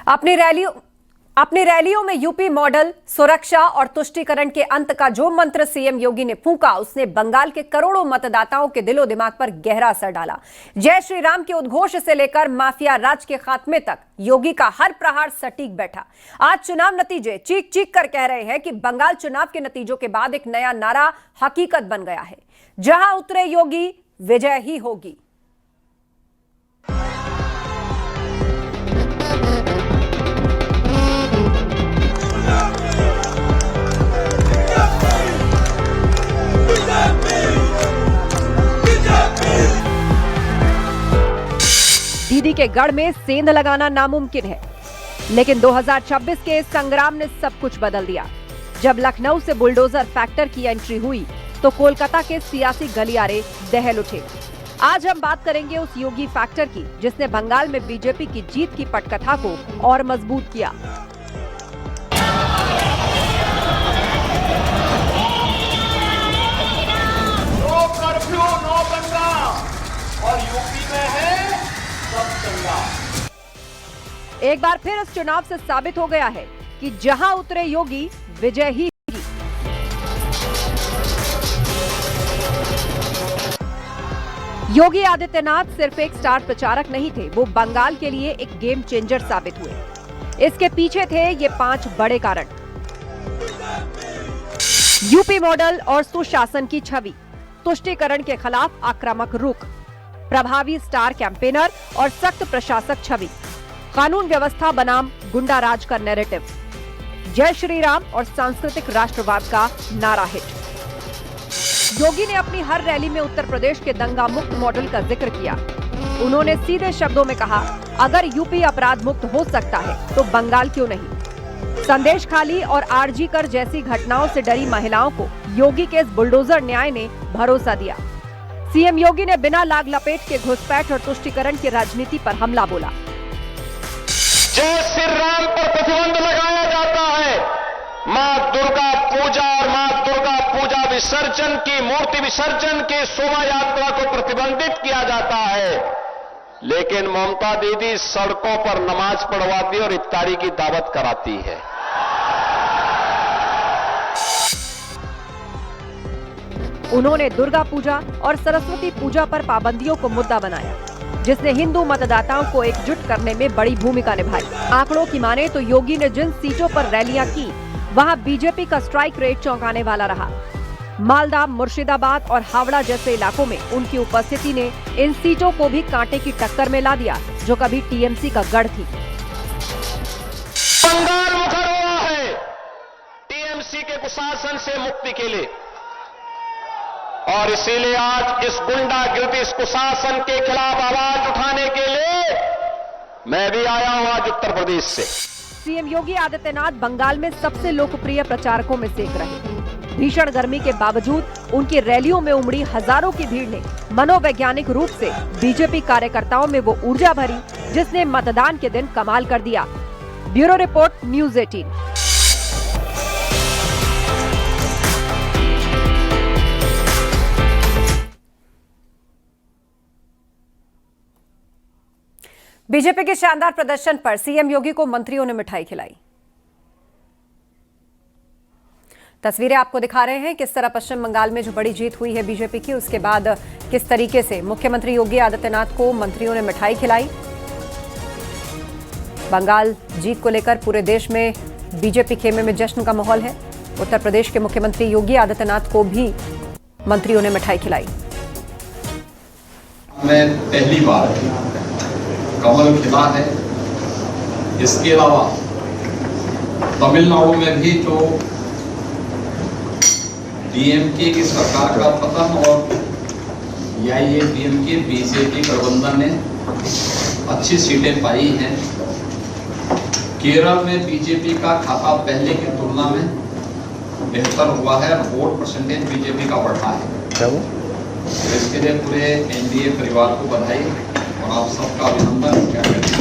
अपनी रैलियों में यूपी मॉडल, सुरक्षा और तुष्टीकरण के अंत का जो मंत्र सीएम योगी ने फूंका, उसने बंगाल के करोड़ों मतदाताओं के दिलो दिमाग पर गहरा असर डाला। जय श्री राम के उद्घोष से लेकर माफिया राज के खात्मे तक योगी का हर प्रहार सटीक बैठा। आज चुनाव नतीजे चीख चीख कर कह रहे हैं कि बंगाल चुनाव के नतीजों के बाद एक नया नारा हकीकत बन गया है। जहां उतरे योगी, विजय ही होगी। दीदी के गढ़ में सेंध लगाना नामुमकिन है, लेकिन 2026 के इस संग्राम ने सब कुछ बदल दिया। जब लखनऊ से बुलडोजर फैक्टर की एंट्री हुई तो कोलकाता के सियासी गलियारे दहल उठे। आज हम बात करेंगे उस योगी फैक्टर की, जिसने बंगाल में बीजेपी की जीत की पटकथा को और मजबूत किया। नो कर्फ्यू, नो दंगा, और यूपी में है एक बार फिर इस चुनाव से साबित हो गया है कि जहां उतरे योगी, विजय ही होगी। योगी आदित्यनाथ सिर्फ एक स्टार प्रचारक नहीं थे, वो बंगाल के लिए एक गेम चेंजर साबित हुए। इसके पीछे थे ये 5 बड़े कारण। यूपी मॉडल और सुशासन की छवि, तुष्टीकरण के खिलाफ आक्रामक रुख, प्रभावी स्टार कैंपेनर और सख्त प्रशासक छवि, कानून व्यवस्था बनाम गुंडा राज का नैरेटिव, जय श्री राम और सांस्कृतिक राष्ट्रवाद का नारा हिट। योगी ने अपनी हर रैली में उत्तर प्रदेश के दंगा मुक्त मॉडल का जिक्र किया। उन्होंने सीधे शब्दों में कहा, अगर यूपी अपराध मुक्त हो सकता है तो बंगाल क्यों नहीं। संदेश खाली और आरजी कर जैसी घटनाओं से डरी महिलाओं को योगी के इस बुलडोजर न्याय ने भरोसा दिया। सीएम योगी ने बिना लाग लपेट के घुसपैठ और तुष्टीकरण की राजनीति पर हमला बोला। जय श्री राम पर प्रतिबंध लगाया जाता है। मां दुर्गा पूजा और मां दुर्गा पूजा विसर्जन की, मूर्ति विसर्जन की शोभा यात्रा को प्रतिबंधित किया जाता है, लेकिन ममता दीदी सड़कों पर नमाज पढ़वाती और इफ्तारी की दावत कराती है। उन्होंने दुर्गा पूजा और सरस्वती पूजा पर पाबंदियों को मुद्दा बनाया, जिसने हिंदू मतदाताओं को एकजुट करने में बड़ी भूमिका निभाई। आंकड़ों की माने तो योगी ने जिन सीटों पर रैलियां की, वहां बीजेपी का स्ट्राइक रेट चौंकाने वाला रहा। मालदा, मुर्शिदाबाद और हावड़ा जैसे इलाकों में उनकी उपस्थिति ने इन सीटों को भी कांटे की टक्कर में ला दिया, जो कभी टीएमसी का गढ़ थी। बंगाल मुखर हुआ है टीएमसी के कुशासन से मुक्ति के लिए, और इसीलिए आज इस गुंडागिर्दी, इस कुशासन के खिलाफ आवाज उठाने के लिए मैं भी आया हूं आज उत्तर प्रदेश से। सीएम योगी आदित्यनाथ बंगाल में सबसे लोकप्रिय प्रचारकों में से एक रहे। भीषण गर्मी के बावजूद उनकी रैलियों में उमड़ी हजारों की भीड़ ने मनोवैज्ञानिक रूप से बीजेपी कार्यकर्ताओं में वो ऊर्जा भरी, जिसने मतदान के दिन कमाल कर दिया। Bureau report, news 18। बीजेपी के शानदार प्रदर्शन पर सीएम योगी को मंत्रियों ने मिठाई खिलाई। तस्वीरें आपको दिखा रहे हैं किस तरह पश्चिम बंगाल में जो बड़ी जीत हुई है बीजेपी की, उसके बाद किस तरीके से मुख्यमंत्री योगी आदित्यनाथ को मंत्रियों ने मिठाई खिलाई। बंगाल जीत को लेकर पूरे देश में बीजेपी खेमे में जश्न का माहौल है। उत्तर प्रदेश के मुख्यमंत्री योगी आदित्यनाथ को भी मंत्रियों ने मिठाई खिलाई। मैं पहली बार कमल खिला है। इसके अलावा तमिलनाडु में भी तो डीएमके की सरकार का पतन और एआईएडीएमके बीजेपी गठबंधन ने अच्छी सीटें पाई हैं। केरल में बीजेपी का खाता पहले की तुलना में बेहतर हुआ है और वोट परसेंटेज बीजेपी का बढ़ा है। इसके लिए पूरे एनडीए परिवार को बधाई और आप सबका अभिनंदन।